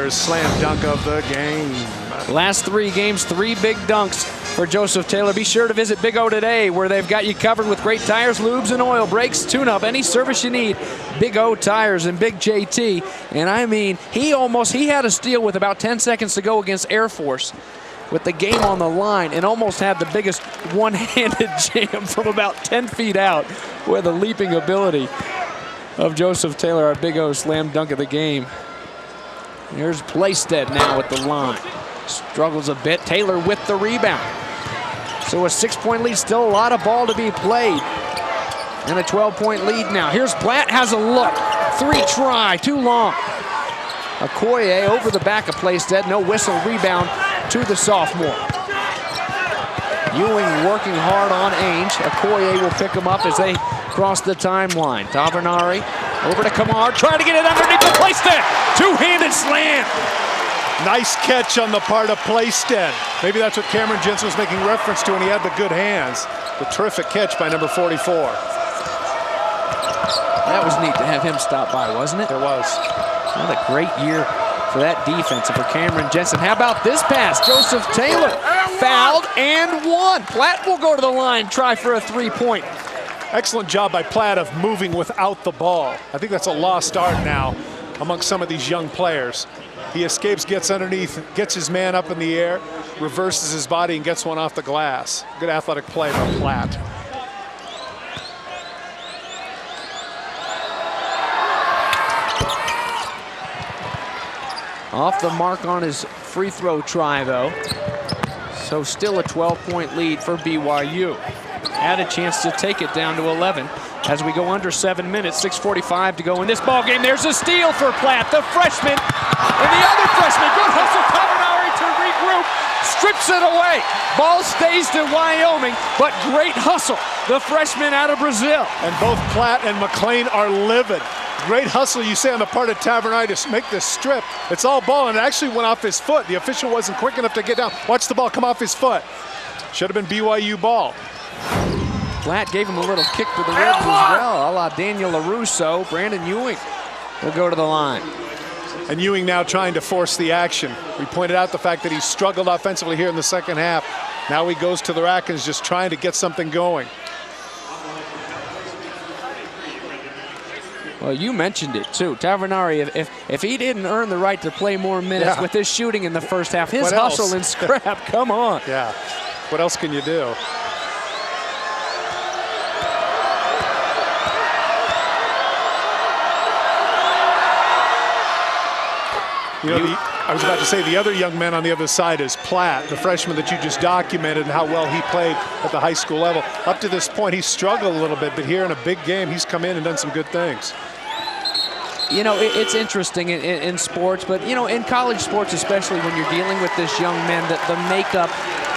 Taylor's slam dunk of the game. Last 3 games, 3 big dunks for Joseph Taylor. Be sure to visit Big O today, where they've got you covered with great tires, lubes, and oil, brakes, tune-up, any service you need. Big O Tires and Big JT. And I mean, he had a steal with about 10 seconds to go against Air Force with the game on the line, and almost had the biggest one-handed jam from about 10 feet out with the leaping ability of Joseph Taylor, our Big O slam dunk of the game. Here's Playstead now at the line. Struggles a bit. Taylor with the rebound. So a 6-point lead, still a lot of ball to be played. And a 12-point lead now. Here's Platt, has a look. 3 try, too long. Okoye over the back of Playstead. No whistle, rebound to the sophomore. Ewing working hard on Ainge. Okoye will pick him up as they cross the timeline. Tavernari over to Kamar, trying to get it underneath the Playstead. Two-handed slam. Nice catch on the part of Playstead. Maybe that's what Cameron Jensen was making reference to, and he had the good hands. The terrific catch by number 44. That was neat to have him stop by, wasn't it? It was. What a great year for that defense and for Cameron Jensen. How about this pass? Joseph Taylor fouled and won. Platt will go to the line, try for a 3-point. Excellent job by Platt of moving without the ball. I think that's a lost art now amongst some of these young players. He escapes, gets underneath, gets his man up in the air, reverses his body, and gets one off the glass. Good athletic play by Platt. Off the mark on his free throw try, though. So still a 12-point lead for BYU. Had a chance to take it down to 11 as we go under 7 minutes, 6:45 to go in this ball game. There's a steal for Platt, the freshman, and the other freshman. Good hustle, Tavernari to regroup, strips it away. Ball stays to Wyoming, but great hustle, the freshman out of Brazil. And both Platt and McLean are livid. Great hustle, you say, on the part of Tavernari to make this strip. It's all ball, and it actually went off his foot. The official wasn't quick enough to get down. Watch the ball come off his foot. Should have been BYU ball. Platt gave him a little kick to the ribs as well, a la Daniel LaRusso. Brandon Ewing will go to the line. And Ewing now trying to force the action. We pointed out the fact that he struggled offensively here in the second half. Now he goes to the rack and is just trying to get something going. Well, you mentioned it too. Tavernari, if he didn't earn the right to play more minutes with his shooting in the first half, his hustle and scrap, come on. Yeah, what else can you do? You know, I was about to say the other young man on the other side is Platt, the freshman that you just documented, and how well he played at the high school level. Up to this point, he's struggled a little bit, but here in a big game, he's come in and done some good things. You know, it's interesting in sports, but, you know, in college sports, especially when you're dealing with this young men, the makeup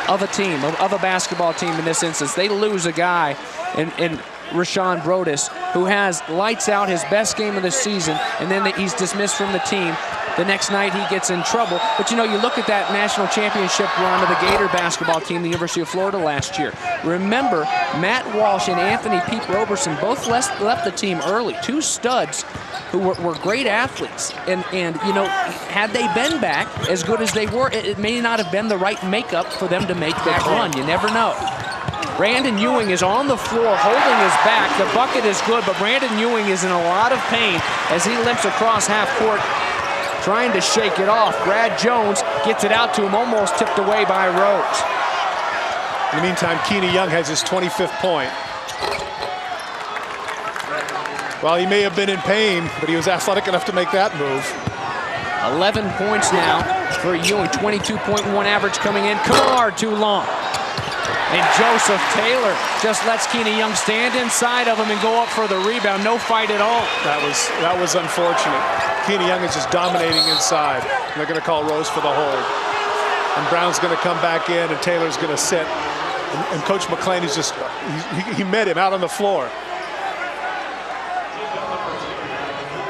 of a team, of a basketball team in this instance, they lose a guy in Rashawn Brodus, who has lights out his best game of the season, and then he's dismissed from the team. The next night he gets in trouble. But you know, you look at that national championship run of the Gator basketball team, the University of Florida last year. Remember, Matt Walsh and Anthony Pete Roberson both left the team early. 2 studs who were great athletes. And you know, had they been back as good as they were, it may not have been the right makeup for them to make that run. You never know. Brandon Ewing is on the floor holding his back. The bucket is good, but Brandon Ewing is in a lot of pain as he limps across half court, trying to shake it off. Brad Jones gets it out to him, almost tipped away by Rose. In the meantime, Keena Young has his 25th point. Well, he may have been in pain, but he was athletic enough to make that move. 11 points now for Ewing, 22.1 average coming in. Kamar too long. And Joseph Taylor just lets Keena Young stand inside of him and go up for the rebound. No fight at all. That was unfortunate. Keena Young is just dominating inside. They're going to call Rose for the hold. And Brown's going to come back in, and Taylor's going to sit. And Coach McLean is just, he met him out on the floor.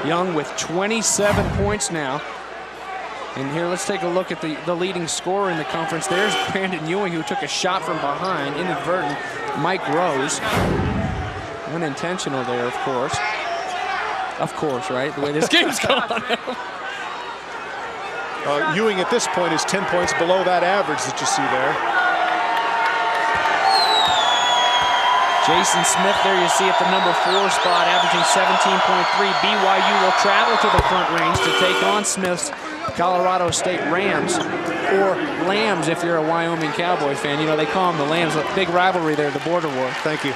Young with 27 points now. And here, let's take a look at the leading scorer in the conference. There's Brandon Ewing, who took a shot from behind, inadvertent. Mike Rose. Unintentional there, of course. Of course, right? The way this game's gone. Ewing at this point is 10 points below that average that you see there. Jason Smith there you see at the number 4 spot, averaging 17.3. BYU will travel to the Front Range to take on Smith's Colorado State Rams, or Lambs if you're a Wyoming Cowboy fan. You know, they call them the Lambs. A big rivalry there, the border war. Thank you.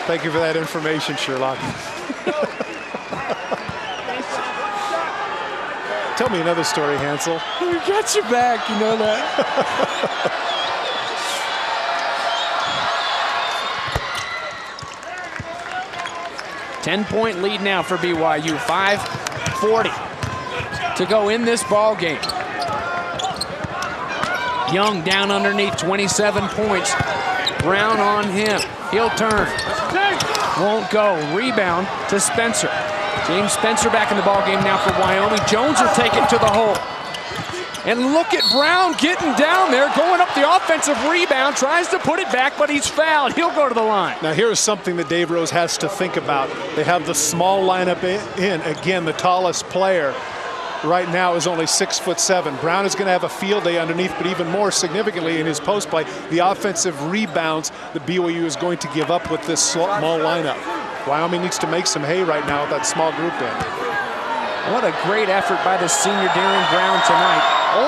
Thank you for that information, Sherlock. Tell me another story, Hansel. We got your back, you know that. 10-point lead now for BYU. 5:40 to go in this ball game. Young down underneath, 27 points. Brown on him. He'll turn. Won't go. Rebound to Spencer. James Spencer back in the ball game now for Wyoming. Jones will take it to the hole. And look at Brown getting down there, going up the offensive rebound, tries to put it back, but he's fouled. He'll go to the line. Now here's something that Dave Rose has to think about. They have the small lineup in. Again, the tallest player right now is only 6'7". Brown is going to have a field day underneath, but even more significantly in his post play, the offensive rebounds that BYU is going to give up with this small lineup. Wyoming needs to make some hay right now with that small group in. What a great effort by the senior Darren Brown tonight.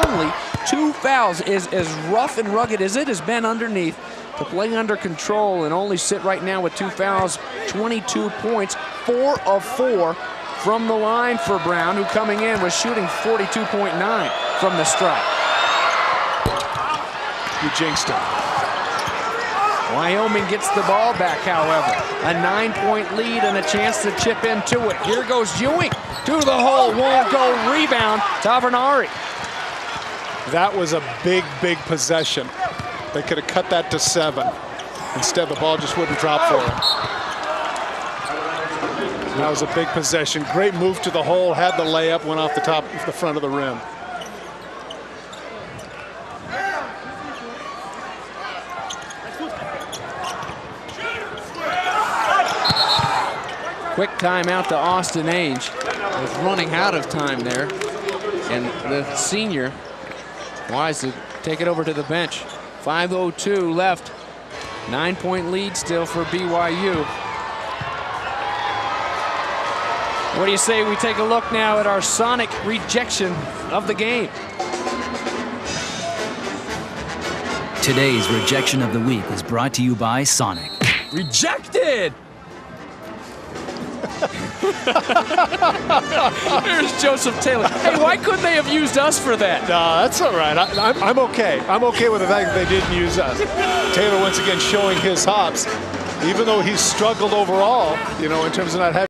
Only 2 fouls. Is as rough and rugged as it has been underneath, to play under control and only sit right now with 2 fouls, 22 points, 4 of 4 from the line for Brown, who coming in was shooting 42.9 from the stripe. You jinxed him. Wyoming gets the ball back, however. A 9-point lead and a chance to chip into it. Here goes Ewing to the hole, won't go. Rebound, Tavernari. That was a big, big possession. They could have cut that to 7. Instead, the ball just wouldn't drop for him. That was a big possession. Great move to the hole, had the layup, went off the top, the front of the rim. Quick timeout to Austin Age. Was running out of time there. And the senior wise to take it over to the bench. 5:02 left. 9-point lead still for BYU. What do you say we take a look now at our sonic rejection of the game? Today's rejection of the week is brought to you by Sonic. Rejected! Here's Joseph Taylor. Hey, why couldn't they have used us for that? No, that's all right. I'm okay. I'm okay with the fact that they didn't use us. Taylor once again showing his hops, even though he's struggled overall, you know, in terms of not having